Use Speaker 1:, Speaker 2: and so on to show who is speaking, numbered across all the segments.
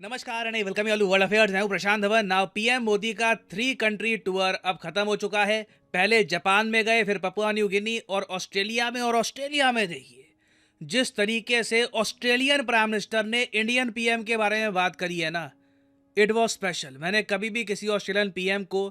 Speaker 1: नमस्कार and welcome you all to world affairs. मैं हूं प्रशांत धवन। नाउ पीएम मोदी का 3 कंट्री टूर अब खत्म हो चुका है। पहले जापान में गए, फिर पपुआ न्यू गिनी और ऑस्ट्रेलिया में। और ऑस्ट्रेलिया में देखिए जिस तरीके से ऑस्ट्रेलियन प्राइम मिनिस्टर ने इंडियन पीएम के बारे में बात करी है ना, इट वॉज स्पेशल। मैंने कभी भी किसी ऑस्ट्रेलियन पीएम को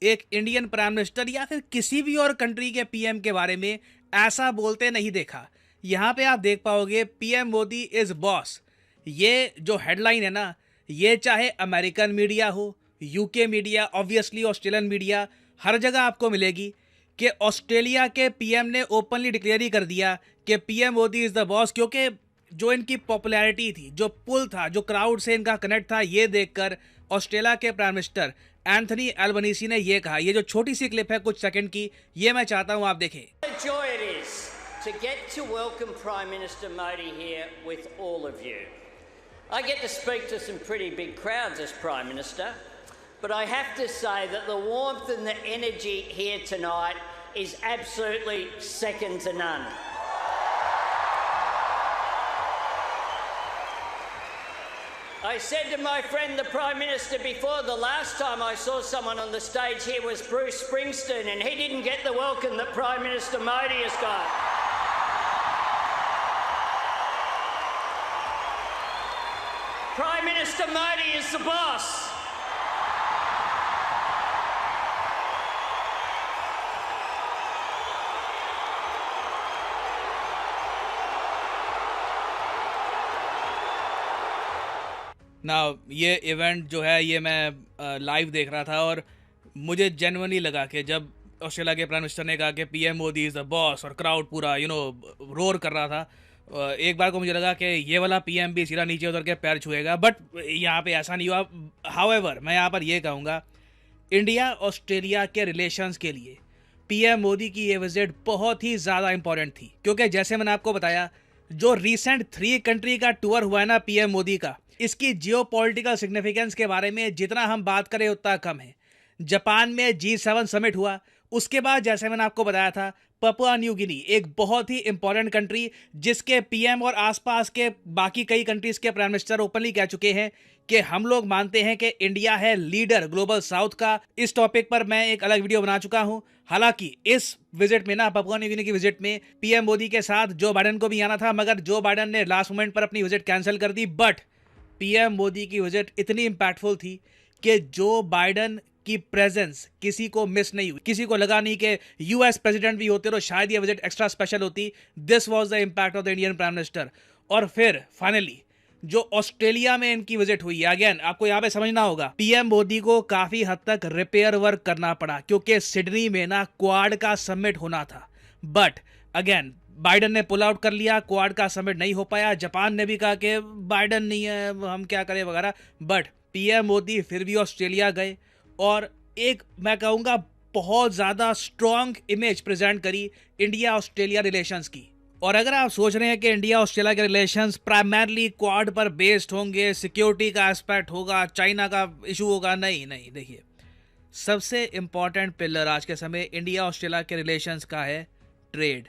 Speaker 1: एक इंडियन प्राइम मिनिस्टर या फिर किसी भी और कंट्री के पीएम के बारे में ऐसा बोलते नहीं देखा। यहाँ पे आप देख पाओगे पीएम मोदी इज बॉस। ये जो हेडलाइन है ना, ये चाहे अमेरिकन मीडिया हो, UK media, obviously Australian media, हर जगह आपको मिलेगी कि ऑस्ट्रेलिया के पीएम ने ओपनली डिक्लेयर ही कर दिया कि PM Modi is the boss. क्योंकि जो इनकी पॉपुलैरिटी थी, जो पुल था, जो क्राउड से इनका कनेक्ट था, ये देखकर ऑस्ट्रेलिया के प्राइम मिनिस्टर एंथनी एल्बनीसी ने ये कहा। ये जो छोटी सी क्लिप है कुछ सेकंड की, ये मैं चाहता हूं आप देखें।
Speaker 2: Joy it is to get to welcome Prime Minister Modi here with all of you. I get to speak to some pretty big crowds as Prime Minister, but I have to say that the warmth and the energy here tonight is absolutely second to none. I said to my friend the Prime Minister before, the last time I saw someone on the stage here was Bruce Springsteen, and he didn't get the welcome that Prime Minister Modi has got. Prime Minister Modi is the boss.
Speaker 1: Now ये event जो है ये मैं live देख रहा था और मुझे जेन्युइनली लगा कि जब ऑस्ट्रेलिया के प्राइम मिनिस्टर ने कहा कि PM Modi is the boss और क्राउड पूरा रोर कर रहा था, एक बार को मुझे लगा कि ये वाला पीएम भी सीधा नीचे उतर के पैर छुएगा, बट यहाँ पे ऐसा नहीं हुआ। हाउएवर मैं यहाँ पर ये कहूँगा, इंडिया ऑस्ट्रेलिया के रिलेशंस के लिए पीएम मोदी की ये विजिट बहुत ही ज़्यादा इंपॉर्टेंट थी। क्योंकि जैसे मैंने आपको बताया, जो रिसेंट 3 कंट्री का टूर हुआ है ना पीएम मोदी का, इसकी जियोपॉलिटिकल सिग्निफिकेंस के बारे में जितना हम बात करें उतना कम है। जापान में G7 समिट हुआ, उसके बाद जैसे मैंने आपको बताया था पपुआ न्यू गिनी एक बहुत ही इंपॉर्टेंट कंट्री, जिसके पीएम और आसपास के बाकी कई कंट्रीज के प्राइम मिनिस्टर ओपनली कह चुके हैं कि हम लोग मानते हैं कि इंडिया है लीडर ग्लोबल साउथ का। इस टॉपिक पर मैं एक अलग वीडियो बना चुका हूं। हालांकि इस विजिट में ना, पपुआ न्यू गिनी की विजिट में पीएम मोदी के साथ जो बाइडेन को भी आना था, मगर जो बाइडेन ने लास्ट मोमेंट पर अपनी विजिट कैंसिल कर दी। बट पीएम मोदी की विजिट इतनी इंपैक्टफुल थी कि जो बाइडेन की प्रेजेंस किसी को मिस नहीं हुई। किसी को लगा नहीं कि यूएस प्रेसिडेंट भी होते तो शायद ये विजिट एक्स्ट्रा स्पेशल होती। This was the impact of the Indian prime minister. और फिर फाइनली जो ऑस्ट्रेलिया में इनकी विजिट हुई, अगेन आपको यहाँ पे समझना होगा, पीएम मोदी को काफी हद तक रिपेयर वर्क करना पड़ा क्योंकि सिडनी में ना क्वाड का समिट होना था। बट अगेन बाइडेन ने पुल आउट कर लिया, क्वाड का समिट नहीं हो पाया। जापान ने भी कहा कि बाइडेन नहीं है, हम क्या करें वगैरह। बट पीएम मोदी फिर भी ऑस्ट्रेलिया गए और एक मैं कहूँगा बहुत ज़्यादा स्ट्रॉन्ग इमेज प्रेजेंट करी इंडिया ऑस्ट्रेलिया रिलेशंस की। और अगर आप सोच रहे हैं कि इंडिया ऑस्ट्रेलिया के रिलेशंस प्राइमरली क्वाड पर बेस्ड होंगे, सिक्योरिटी का एस्पेक्ट होगा, चाइना का इशू होगा, नहीं नहीं, देखिए सबसे इंपॉर्टेंट पिलर आज के समय इंडिया ऑस्ट्रेलिया के रिलेशंस का है ट्रेड।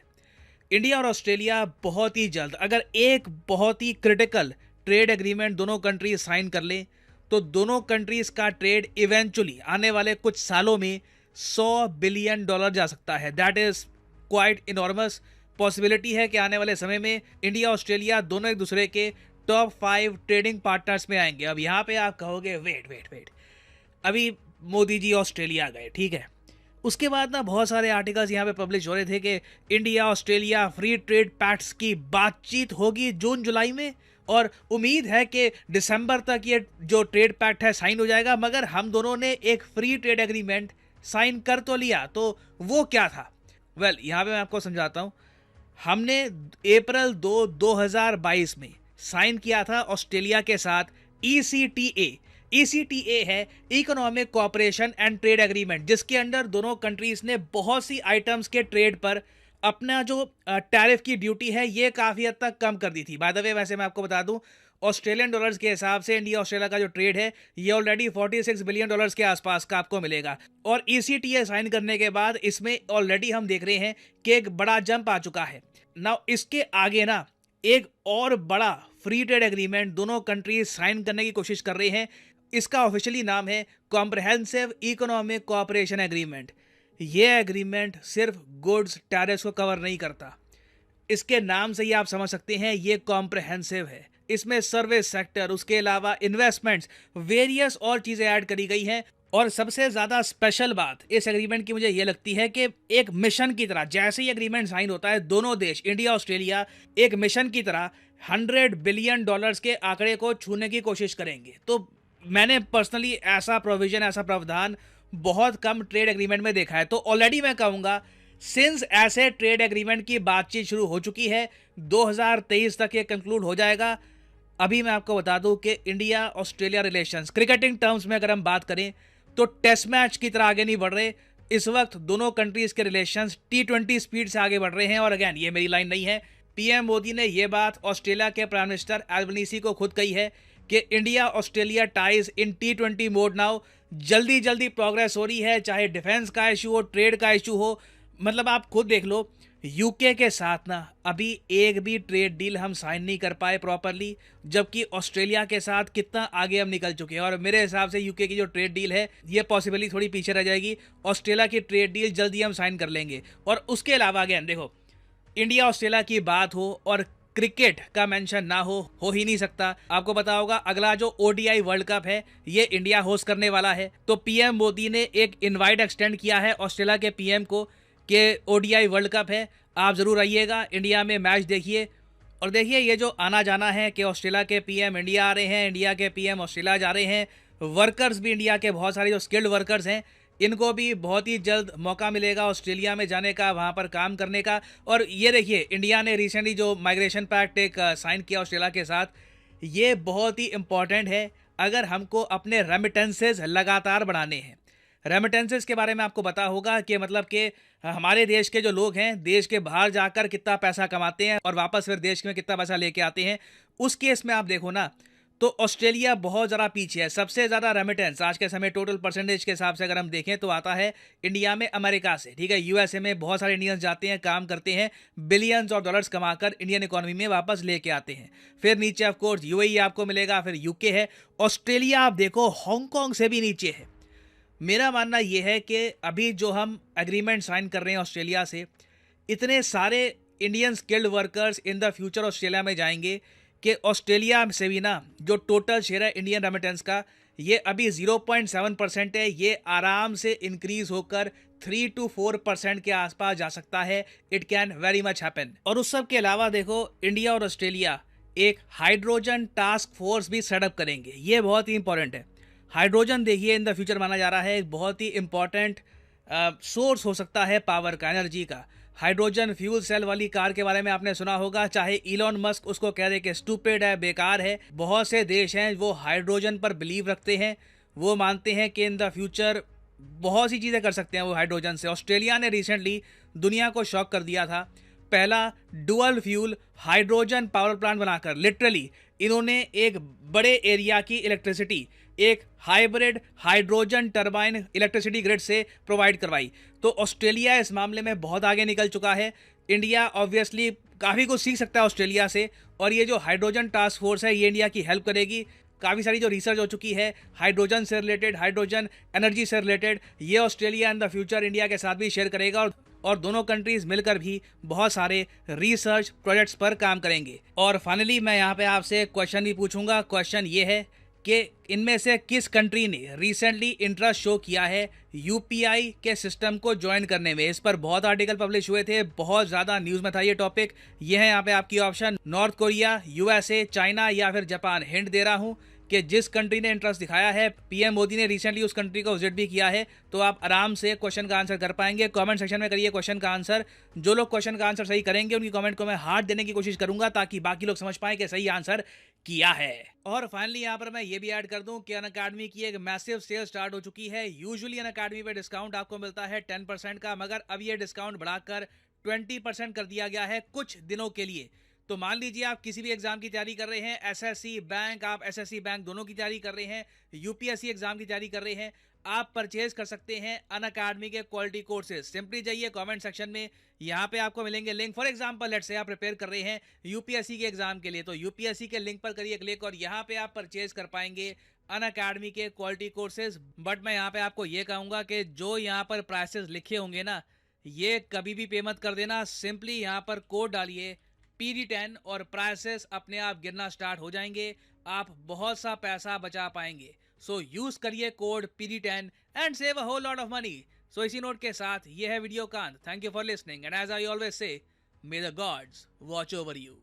Speaker 1: इंडिया और ऑस्ट्रेलिया बहुत ही जल्द अगर एक बहुत ही क्रिटिकल ट्रेड एग्रीमेंट दोनों कंट्रीज साइन कर लें तो दोनों कंट्रीज का ट्रेड इवेंचुअली आने वाले कुछ सालों में $100 बिलियन जा सकता है। That is quite enormous. Possibility है कि आने वाले समय में इंडिया ऑस्ट्रेलिया दोनों एक दूसरे के टॉप 5 ट्रेडिंग पार्टनर्स में आएंगे। अब यहाँ पे आप कहोगे वेट, अभी मोदी जी ऑस्ट्रेलिया गए, ठीक है, उसके बाद ना बहुत सारे आर्टिकल्स यहाँ पे पब्लिश हो रहे थे कि India Australia free trade pacts की बातचीत होगी जून जुलाई में और उम्मीद है कि दिसंबर तक ये जो ट्रेड पैक्ट है साइन हो जाएगा। मगर हम दोनों ने एक फ्री ट्रेड एग्रीमेंट साइन कर तो लिया, तो वो क्या था? वेल, यहाँ पे मैं आपको समझाता हूँ। हमने अप्रैल 2, 2022 में साइन किया था ऑस्ट्रेलिया के साथ ECTA। ECTA है economic cooperation and trade agreement, जिसके अंडर दोनों कंट्रीज ने बहुत सी आइटम्स के ट्रेड पर अपना जो टैरिफ की ड्यूटी है ये काफ़ी हद तक कम कर दी थी। बाय द वे, वैसे मैं आपको बता दूं, ऑस्ट्रेलियन डॉलर्स के हिसाब से इंडिया ऑस्ट्रेलिया का जो ट्रेड है ये ऑलरेडी $46 बिलियन के आसपास का आपको मिलेगा। और ECTA साइन करने के बाद इसमें ऑलरेडी हम देख रहे हैं कि एक बड़ा जंप आ चुका है। नाउ इसके आगे ना एक और बड़ा फ्री ट्रेड एग्रीमेंट दोनों कंट्रीज साइन करने की कोशिश कर रहे हैं। इसका ऑफिशियली नाम है कॉम्प्रहेंसिव इकोनॉमिक कोऑपरेशन एग्रीमेंट। ये एग्रीमेंट सिर्फ गुड्स टैरिफ्स को कवर नहीं करता, इसके नाम से ही आप समझ सकते हैं ये कॉम्प्रहेंसिव है। इसमें सर्विस सेक्टर, उसके अलावा इन्वेस्टमेंट्स, वेरियस और चीज़ें ऐड करी गई हैं। और सबसे ज़्यादा स्पेशल बात इस एग्रीमेंट की मुझे ये लगती है कि एक मिशन की तरह जैसे ही एग्रीमेंट साइन होता है, दोनों देश इंडिया ऑस्ट्रेलिया एक मिशन की तरह $100 बिलियन के आंकड़े को छूने की कोशिश करेंगे। तो मैंने पर्सनली ऐसा प्रोविजन, ऐसा प्रावधान बहुत कम ट्रेड एग्रीमेंट में देखा है। तो ऑलरेडी मैं कहूँगा सिंस ऐसे ट्रेड एग्रीमेंट की बातचीत शुरू हो चुकी है, 2023 तक ये कंक्लूड हो जाएगा। अभी मैं आपको बता दूं कि India Australia relations cricketing terms में अगर हम बात करें तो टेस्ट मैच की तरह आगे नहीं बढ़ रहे। इस वक्त दोनों कंट्रीज के रिलेशंस T20 स्पीड से आगे बढ़ रहे हैं। और अगेन ये मेरी लाइन नहीं है, पीएम मोदी ने यह बात ऑस्ट्रेलिया के प्राइम मिनिस्टर एल्बनीसी को खुद कही है कि इंडिया ऑस्ट्रेलिया टाइज इन T20 मोड नाउ। जल्दी जल्दी प्रोग्रेस हो रही है, चाहे डिफेंस का इशू हो, ट्रेड का इशू हो। मतलब आप खुद देख लो, यूके के साथ ना अभी एक भी ट्रेड डील हम साइन नहीं कर पाए प्रॉपरली, जबकि ऑस्ट्रेलिया के साथ कितना आगे हम निकल चुके हैं। और मेरे हिसाब से यूके की जो ट्रेड डील है ये पॉसिबली थोड़ी पीछे रह जाएगी। ऑस्ट्रेलिया की ट्रेड डील जल्दी हम साइन कर लेंगे। और उसके अलावा अगेन देखो, इंडिया ऑस्ट्रेलिया की बात हो और क्रिकेट का मेंशन ना हो ही नहीं सकता। आपको पता होगा अगला जो ODI वर्ल्ड कप है ये इंडिया होस्ट करने वाला है। तो पीएम मोदी ने एक इनवाइट एक्सटेंड किया है ऑस्ट्रेलिया के पीएम को कि ODI वर्ल्ड कप है, आप ज़रूर आइएगा, इंडिया में मैच देखिए। और देखिए ये जो आना जाना है कि ऑस्ट्रेलिया के पीएम इंडिया आ रहे हैं, इंडिया के पीएम ऑस्ट्रेलिया जा रहे हैं, वर्कर्स भी इंडिया के बहुत सारे जो स्किल्ड वर्कर्स हैं इनको भी बहुत ही जल्द मौका मिलेगा ऑस्ट्रेलिया में जाने का, वहाँ पर काम करने का। और ये देखिए इंडिया ने रिसेंटली जो माइग्रेशन पैक्ट एक साइन किया ऑस्ट्रेलिया के साथ, ये बहुत ही इम्पॉर्टेंट है अगर हमको अपने रेमिटेंसेस लगातार बढ़ाने हैं। रेमिटेंसेस के बारे में आपको पता होगा कि मतलब कि हमारे देश के जो लोग हैं देश के बाहर जाकर कितना पैसा कमाते हैं और वापस फिर देश में कितना पैसा लेके आते हैं। उस केस में आप देखो ना तो ऑस्ट्रेलिया बहुत ज़्यादा पीछे है। सबसे ज़्यादा रेमिटेंस आज के समय टोटल परसेंटेज के हिसाब से अगर हम देखें तो आता है इंडिया में अमेरिका से, ठीक है। यूएसए में बहुत सारे इंडियंस जाते हैं, काम करते हैं, बिलियंस ऑफ डॉलर्स कमाकर इंडियन इकोनॉमी में वापस लेके आते हैं। फिर नीचे ऑफ कोर्स UAE आपको मिलेगा, फिर यूके है। ऑस्ट्रेलिया आप देखो हांगकॉन्ग से भी नीचे है। मेरा मानना यह है कि अभी जो हम एग्रीमेंट साइन कर रहे हैं ऑस्ट्रेलिया से, इतने सारे Indian skilled workers in the future Australia में जाएंगे कि ऑस्ट्रेलिया से भी ना जो टोटल शेयर है इंडियन रेमिटेंस का ये अभी 0.7% है, ये आराम से इंक्रीज होकर 3 to 4% के आसपास जा सकता है। It can very much happen. और उस सब के अलावा देखो इंडिया और ऑस्ट्रेलिया एक हाइड्रोजन टास्क फोर्स भी सेटअप करेंगे, ये बहुत ही इंपॉर्टेंट है। हाइड्रोजन देखिए इन द फ्यूचर माना जा रहा है एक बहुत ही इंपॉर्टेंट सोर्स हो सकता है पावर का, एनर्जी का। हाइड्रोजन फ्यूल सेल वाली कार के बारे में आपने सुना होगा, चाहे इलॉन मस्क उसको कह दे कि स्टूपिड है, बेकार है। बहुत से देश हैं वो हाइड्रोजन पर बिलीव रखते हैं, वो मानते हैं कि इन द फ्यूचर बहुत सी चीज़ें कर सकते हैं वो हाइड्रोजन से। ऑस्ट्रेलिया ने रिसेंटली दुनिया को शॉक कर दिया था, पहला dual fuel hydrogen power plant बनाकर लिटरली इन्होंने एक बड़े एरिया की इलेक्ट्रिसिटी एक hybrid hydrogen turbine electricity grid से प्रोवाइड करवाई। तो ऑस्ट्रेलिया इस मामले में बहुत आगे निकल चुका है। इंडिया ऑब्वियसली काफ़ी कुछ सीख सकता है ऑस्ट्रेलिया से, और ये जो हाइड्रोजन टास्क फोर्स है ये इंडिया की हेल्प करेगी। काफ़ी सारी जो रिसर्च हो चुकी है हाइड्रोजन से रिलेटेड, हाइड्रोजन एनर्जी से रिलेटेड, ये Australia in the future India के साथ भी शेयर करेगा और दोनों कंट्रीज मिलकर भी बहुत सारे रिसर्च प्रोजेक्ट्स पर काम करेंगे। और फाइनली मैं यहाँ पे आपसे क्वेश्चन भी पूछूंगा। क्वेश्चन ये है कि इनमें से किस कंट्री ने रिसेंटली इंटरेस्ट शो किया है UPI के सिस्टम को ज्वाइन करने में। इस पर बहुत आर्टिकल पब्लिश हुए थे, बहुत ज़्यादा न्यूज़ में था ये टॉपिक। ये है यहाँ पे आपकी option, north Korea, USA, China या फिर जापान। हिंट दे रहा हूँ कि जिस कंट्री ने इंटरेस्ट दिखाया है, पीएम मोदी ने रिसेंटली उस कंट्री को विजिट भी किया है, तो आप आराम से क्वेश्चन का आंसर कर पाएंगे। कमेंट सेक्शन में करिए क्वेश्चन का आंसर। जो लोग क्वेश्चन का आंसर सही करेंगे उनकी कमेंट को मैं हार्ट देने की कोशिश करूंगा ताकि बाकी लोग समझ पाएं कि सही आंसर किया है। और फाइनली यहाँ पर मैं ये भी ऐड कर दूं कि अनअकैडमी की एक मैसिव सेल स्टार्ट हो चुकी है। यूजुअली अनअकैडमी पे डिस्काउंट आपको मिलता है 10% का, मगर अब ये डिस्काउंट बढ़ाकर 20% कर दिया गया है कुछ दिनों के लिए। तो मान लीजिए आप किसी भी एग्जाम की तैयारी कर रहे हैं, SSC बैंक, आप SSC बैंक दोनों की तैयारी कर रहे हैं, UPSC एग्जाम की तैयारी कर रहे हैं, आप परचेज कर सकते हैं अनअकैडमी के क्वालिटी कोर्सेज। सिंपली जाइए कमेंट सेक्शन में, यहाँ पे आपको मिलेंगे link. For example let's say आप प्रिपेयर कर रहे हैं यूपीएससी के एग्जाम के लिए, तो यूपीएससी के लिंक पर करिए क्लिक और यहाँ पे आप परचेज कर पाएंगे अनअकैडमी के क्वालिटी कोर्सेज। बट मैं यहाँ पे आपको ये कहूंगा कि जो यहाँ पर प्राइसेस लिखे होंगे ना, ये कभी भी पे मत कर देना। सिंपली यहाँ पर कोड डालिए PD10 और प्राइसेस अपने आप गिरना स्टार्ट हो जाएंगे, आप बहुत सा पैसा बचा पाएंगे। सो यूज करिए code PD10 and save a whole lot of money. So इसी नोट के साथ ये है वीडियो का अंत। Thank you for listening and as I always say, may the gods watch over you.